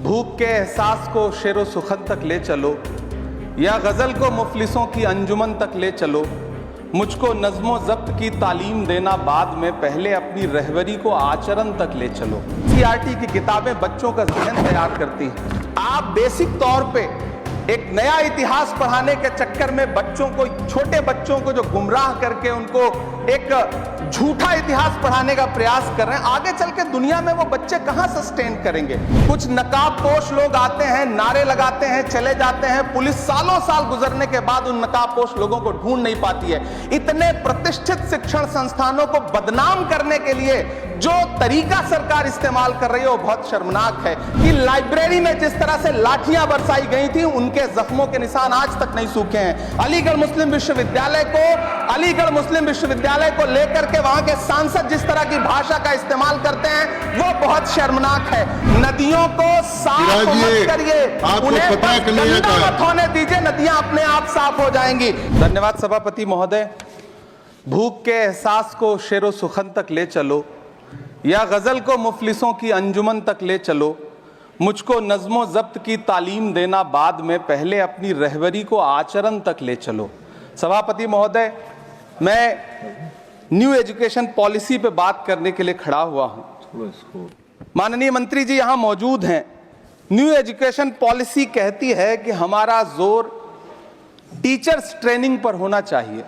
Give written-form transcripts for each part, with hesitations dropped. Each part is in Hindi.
भूख के एहसास को शेरो सुखन तक ले चलो, या गजल को मुफलिसों की अंजुमन तक ले चलो। मुझको नज़्मो ज़ब्त की तालीम देना बाद में, पहले अपनी रहबरी को आचरण तक ले चलो। एनसीईआरटी की किताबें बच्चों का ज़हन तैयार करती हैं। आप बेसिक तौर पे एक नया इतिहास पढ़ाने के चक्कर में बच्चों को, छोटे बच्चों को जो गुमराह करके उनको एक झूठा इतिहास पढ़ाने का प्रयास कर रहे हैं, आगे चल के दुनिया में वो बच्चे कहां सस्टेन करेंगे। कुछ नकाबपोश लोग आते हैं, नारे लगाते हैं, चले जाते हैं। पुलिस सालों साल गुजरने के बाद उन नकाबपोश लोगों को ढूंढ नहीं पाती है। इतने प्रतिष्ठित शिक्षण संस्थानों को बदनाम करने के लिए जो तरीका सरकार इस्तेमाल कर रही है वो बहुत शर्मनाक है। कि लाइब्रेरी में जिस तरह से लाठियां बरसाई गई थी, उनके जख्मों के निशान आज तक नहीं सूखे हैं। अलीगढ़ मुस्लिम विश्वविद्यालय को लेकर के वहां के सांसद जिस तरह की भाषा का इस्तेमाल करते हैं वो बहुत शर्मनाक है। नदियों को साफ मत करिए, उन्हें गंदा मत होने दीजिए, नदियां अपने आप साफ हो जाएंगी। धन्यवाद सभापति महोदय। भूख के एहसास को शेरो सुखन तक ले चलो, या गजल को मुफलिसों की अंजुमन तक ले चलो। मुझको नज़्मो ज़ब्त की तालीम देना बाद में, पहले अपनी रहबरी को आचरण तक ले चलो। सभापति महोदय, मैं न्यू एजुकेशन पॉलिसी पे बात करने के लिए खड़ा हुआ हूं। माननीय मंत्री जी यहां मौजूद हैं। न्यू एजुकेशन पॉलिसी कहती है कि हमारा जोर टीचर्स ट्रेनिंग पर होना चाहिए,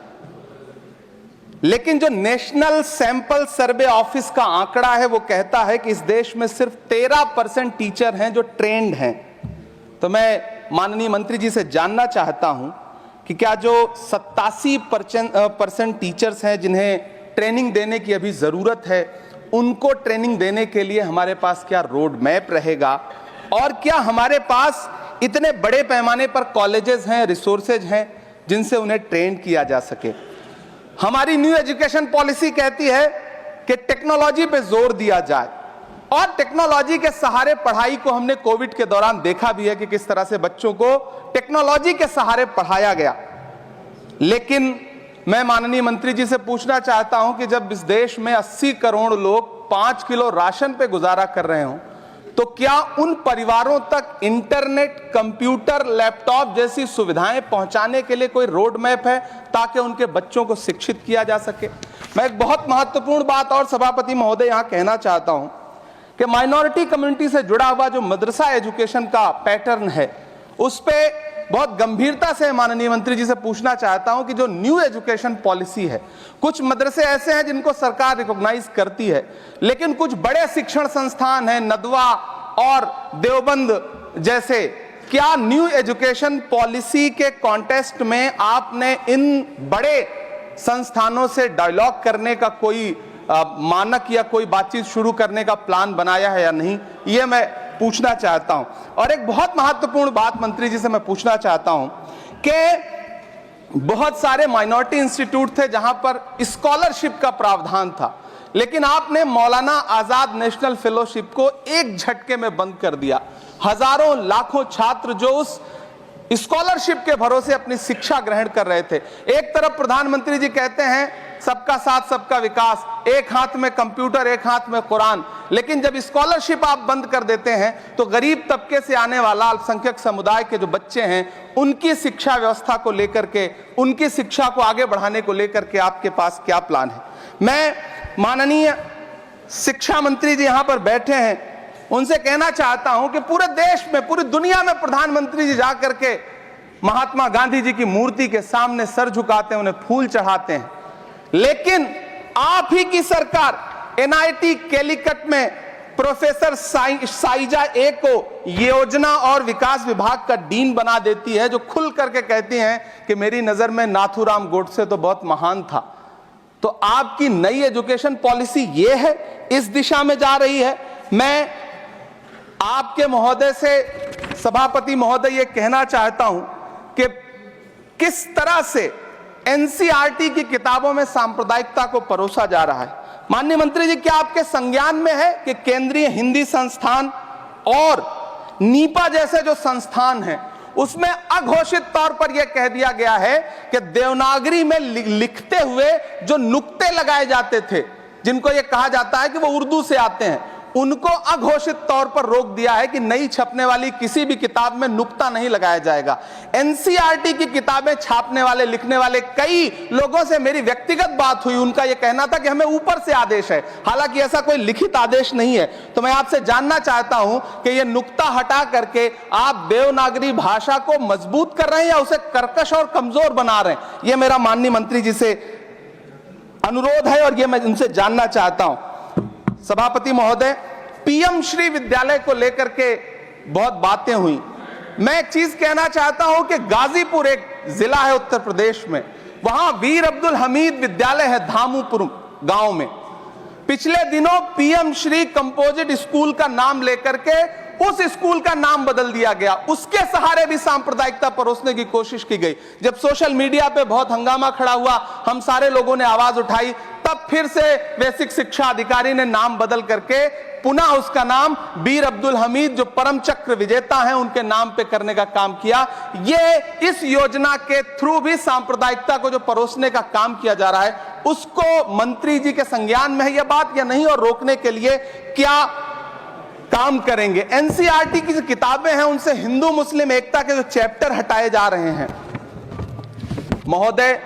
लेकिन जो नेशनल सैंपल सर्वे ऑफिस का आंकड़ा है वो कहता है कि इस देश में सिर्फ 13% टीचर हैं जो ट्रेंड हैं। तो मैं माननीय मंत्री जी से जानना चाहता हूं कि क्या जो 87% टीचर्स हैं जिन्हें ट्रेनिंग देने की अभी ज़रूरत है, उनको ट्रेनिंग देने के लिए हमारे पास क्या रोड मैप रहेगा, और क्या हमारे पास इतने बड़े पैमाने पर कॉलेजेस हैं, रिसोर्सेज हैं जिनसे उन्हें ट्रेन किया जा सके। हमारी न्यू एजुकेशन पॉलिसी कहती है कि टेक्नोलॉजी पे जोर दिया जाए, और टेक्नोलॉजी के सहारे पढ़ाई को हमने कोविड के दौरान देखा भी है कि किस तरह से बच्चों को टेक्नोलॉजी के सहारे पढ़ाया गया। लेकिन मैं माननीय मंत्री जी से पूछना चाहता हूं कि जब इस देश में 80 करोड़ लोग 5 किलो राशन पे गुजारा कर रहे हों, तो क्या उन परिवारों तक इंटरनेट, कंप्यूटर, लैपटॉप जैसी सुविधाएं पहुंचाने के लिए कोई रोड मैप है ताकि उनके बच्चों को शिक्षित किया जा सके। मैं एक बहुत महत्वपूर्ण बात और सभापति महोदय यहां कहना चाहता हूं कि माइनॉरिटी कम्युनिटी से जुड़ा हुआ जो मदरसा एजुकेशन का पैटर्न है, उस पे बहुत गंभीरता से माननीय मंत्री जी से पूछना चाहता हूं कि जो न्यू एजुकेशन पॉलिसी है, कुछ मदरसे ऐसे हैं जिनको सरकार रिकॉग्नाइज करती है, लेकिन कुछ बड़े शिक्षण संस्थान हैं, नदवा और देवबंद जैसे, क्या न्यू एजुकेशन पॉलिसी के कॉन्टेस्ट में आपने इन बड़े संस्थानों से डायलॉग करने का कोई मानक या कोई बातचीत शुरू करने का प्लान बनाया है या नहीं, ये मैं पूछना चाहता हूं। और एक बहुत महत्वपूर्ण बात मंत्री जी से मैं पूछना चाहता हूं कि बहुत सारे माइनॉरिटी इंस्टीट्यूट थे जहां पर स्कॉलरशिप का प्रावधान था, लेकिन आपने मौलाना आजाद नेशनल फेलोशिप को एक झटके में बंद कर दिया। हजारों लाखों छात्र जो उस स्कॉलरशिप के भरोसे अपनी शिक्षा ग्रहण कर रहे थे। एक तरफ प्रधानमंत्री जी कहते हैं सबका साथ सबका विकास, एक हाथ में कंप्यूटर एक हाथ में कुरान, लेकिन जब स्कॉलरशिप आप बंद कर देते हैं तो गरीब तबके से आने वाला अल्पसंख्यक समुदाय के जो बच्चे हैं, उनकी शिक्षा व्यवस्था को लेकर के, उनकी शिक्षा को आगे बढ़ाने को लेकर के आपके पास क्या प्लान है। मैं माननीय शिक्षा मंत्री जी यहां पर बैठे हैं, उनसे कहना चाहता हूं कि पूरे देश में, पूरी दुनिया में प्रधानमंत्री जी जाकर के महात्मा गांधी जी की मूर्ति के सामने सर झुकाते हैं, उन्हें फूल चढ़ाते हैं, लेकिन आप ही की सरकार एनआईटी कैलीकट में प्रोफेसर साइजा ए को योजना और विकास विभाग का डीन बना देती है, जो खुल करके कहती हैं कि मेरी नजर में नाथूराम गोडसे तो बहुत महान था। तो आपकी नई एजुकेशन पॉलिसी ये है, इस दिशा में जा रही है। मैं आपके महोदय से, सभापति महोदय, ये कहना चाहता हूं कि किस तरह से एनसीईआरटी की किताबों में सांप्रदायिकता को परोसा जा रहा है। माननीय मंत्री जी, क्या आपके संज्ञान में है कि केंद्रीय हिंदी संस्थान और नीपा जैसे जो संस्थान हैं, उसमें अघोषित तौर पर यह कह दिया गया है कि देवनागरी में लिखते हुए जो नुक्ते लगाए जाते थे, जिनको यह कहा जाता है कि वो उर्दू से आते हैं, उनको अघोषित तौर पर रोक दिया है कि नई छपने वाली किसी भी किताब में नुक्ता नहीं लगाया जाएगा। एनसीईआरटी की किताबें छापने वाले, लिखने वाले कई लोगों से मेरी व्यक्तिगत बात हुई, उनका यह कहना था कि हमें ऊपर से आदेश है, हालांकि ऐसा कोई लिखित आदेश नहीं है। तो मैं आपसे जानना चाहता हूं कि यह नुक्ता हटा करके आप देवनागरी भाषा को मजबूत कर रहे हैं या उसे कर्कश और कमजोर बना रहे हैं? यह मेरा माननीय मंत्री जी से अनुरोध है और यह मैं उनसे जानना चाहता हूं। सभापति महोदय, पीएम श्री विद्यालय को लेकर के बहुत बातें हुई। मैं एक चीज कहना चाहता हूं कि गाजीपुर एक जिला है उत्तर प्रदेश में, वहां वीर अब्दुल हमीद विद्यालय है धामूपुर गांव में। पिछले दिनों पीएम श्री कंपोजिट स्कूल का नाम लेकर के उस स्कूल का नाम बदल दिया गया, उसके सहारे भी सांप्रदायिकता परोसने की कोशिश की गई। जब सोशल मीडिया पे बहुत हंगामा खड़ा हुआ, हम सारे लोगों ने आवाज उठाई, तब फिर से बेसिक शिक्षा अधिकारी ने नाम बदल करके पुनः उसका नाम वीर अब्दुल हमीद, जो परम चक्र विजेता हैं, उनके नाम पे करने का काम किया। ये इस योजना के थ्रू भी सांप्रदायिकता को जो परोसने का काम किया जा रहा है, उसको मंत्री जी के संज्ञान में है यह बात या नहीं, और रोकने के लिए क्या काम करेंगे? एनसीईआरटी की जो किताबें हैं उनसे हिंदू मुस्लिम एकता के जो चैप्टर हटाए जा रहे हैं। महोदय,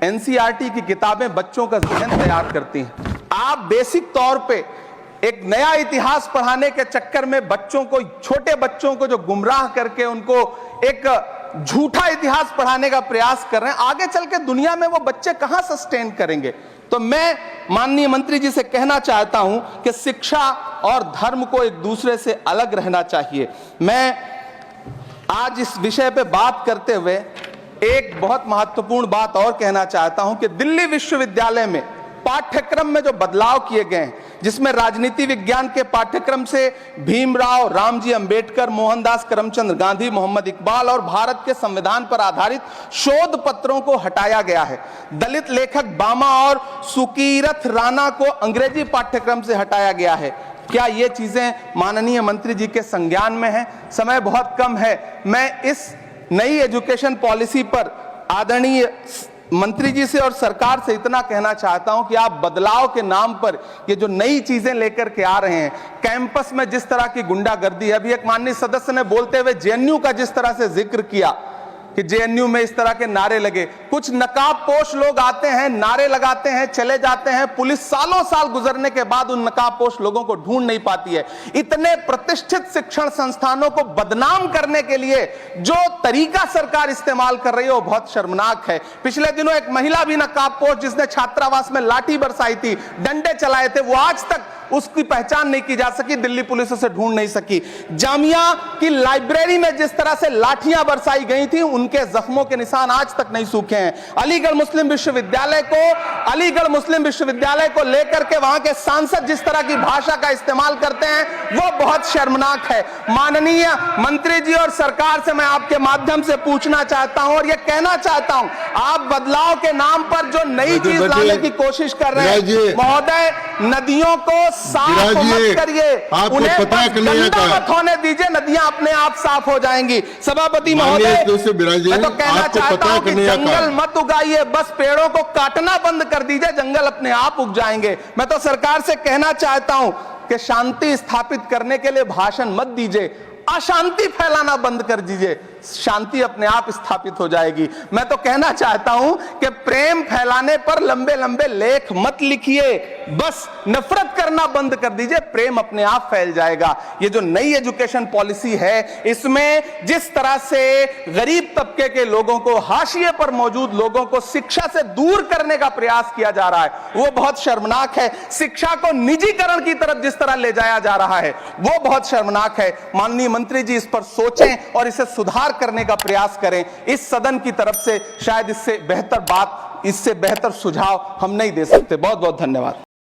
एनसीईआरटी की किताबें बच्चों का ज़हन तैयार करती हैं। आप बेसिक तौर पे एक नया इतिहास पढ़ाने के चक्कर में बच्चों को, छोटे बच्चों को जो गुमराह करके उनको एक झूठा इतिहास पढ़ाने का प्रयास कर रहे हैं, आगे चल के दुनिया में वो बच्चे कहां सस्टेन करेंगे? तो मैं माननीय मंत्री जी से कहना चाहता हूं कि शिक्षा और धर्म को एक दूसरे से अलग रहना चाहिए। मैं आज इस विषय पे बात करते हुए एक बहुत महत्वपूर्ण बात और कहना चाहता हूं कि दिल्ली विश्वविद्यालय में पाठ्यक्रम में जो बदलाव किए गए हैं, जिसमें राजनीति विज्ञान के पाठ्यक्रम से भीमराव, रामजी अंबेडकर, मोहनदास करमचंद गांधी, मोहम्मद इकबाल और भारत के संविधान पर आधारित शोध पत्रों को हटाया गया है। दलित लेखक बामा और सुकीरथ राणा को अंग्रेजी पाठ्यक्रम से हटाया गया है। क्या ये चीजें माननीय मंत्री जी के संज्ञान में है? समय बहुत कम है। मैं इस नई एजुकेशन पॉलिसी पर आदरणीय मंत्री जी से और सरकार से इतना कहना चाहता हूं कि आप बदलाव के नाम पर ये जो नई चीजें लेकर के आ रहे हैं, कैंपस में जिस तरह की गुंडागर्दी है, अभी एक माननीय सदस्य ने बोलते हुए जेएनयू का जिस तरह से जिक्र किया कि जेएनयू में इस तरह के नारे लगे, कुछ नकाबपोश लोग आते हैं, नारे लगाते हैं, चले जाते हैं, पुलिस सालों साल गुजरने के बाद उन नकाबपोश लोगों को ढूंढ नहीं पाती है। इतने प्रतिष्ठित शिक्षण संस्थानों को बदनाम करने के लिए जो तरीका सरकार इस्तेमाल कर रही है वो बहुत शर्मनाक है। पिछले दिनों एक महिला भी नकाबपोश, जिसने छात्रावास में लाठी बरसाई थी, डंडे चलाए थे, वो आज तक उसकी पहचान नहीं की जा सकी, दिल्ली पुलिस उसे ढूंढ नहीं सकी। जामिया की लाइब्रेरी में जिस तरह से लाठियां बरसाई गई थी, उनके जख्मों के निशान आज तक नहीं सूखे हैं। अलीगढ़ मुस्लिम विश्वविद्यालय को लेकर के वहां के सांसद जिस तरह की भाषा का इस्तेमाल करते हैं, वो बहुत शर्मनाक है। माननीय मंत्री जी और सरकार से मैं आपके माध्यम से पूछना चाहता हूं और यह कहना चाहता हूं, आप बदलाव के नाम पर जो नई चीज लाने की कोशिश कर रहे हैं, महोदय, नदियों को साफ मत करिए, उन्हें गंदा मत होने दीजिए, नदियां अपने आप साफ हो जाएंगी। सभापति महोदय, मैं तो कहना चाहता हूं कि जंगल मत उगाइए, बस पेड़ों को काटना बंद कर दीजिए, जंगल अपने आप उग जाएंगे। मैं तो सरकार से कहना चाहता हूं कि शांति स्थापित करने के लिए भाषण मत दीजिए, अशांति फैलाना बंद कर दीजिए, शांति अपने आप स्थापित हो जाएगी। मैं तो कहना चाहता हूं कि प्रेम फैलाने पर लंबे लंबे लेख मत लिखिए, बस नफरत करना बंद कर दीजिए, प्रेम अपने आप फैल जाएगा। ये जो नई एजुकेशन पॉलिसी है, इसमें जिस तरह से गरीब तबके के लोगों को, हाशिए पर मौजूद लोगों को शिक्षा से दूर करने का प्रयास किया जा रहा है, वो बहुत शर्मनाक है। शिक्षा को निजीकरण की तरफ जिस तरह ले जाया जा रहा है, वो बहुत शर्मनाक है। माननीय मंत्री जी इस पर सोचें और इसे सुधार करने का प्रयास करें। इस सदन की तरफ से शायद इससे बेहतर बात, इससे बेहतर सुझाव हम नहीं दे सकते। बहुत बहुत धन्यवाद।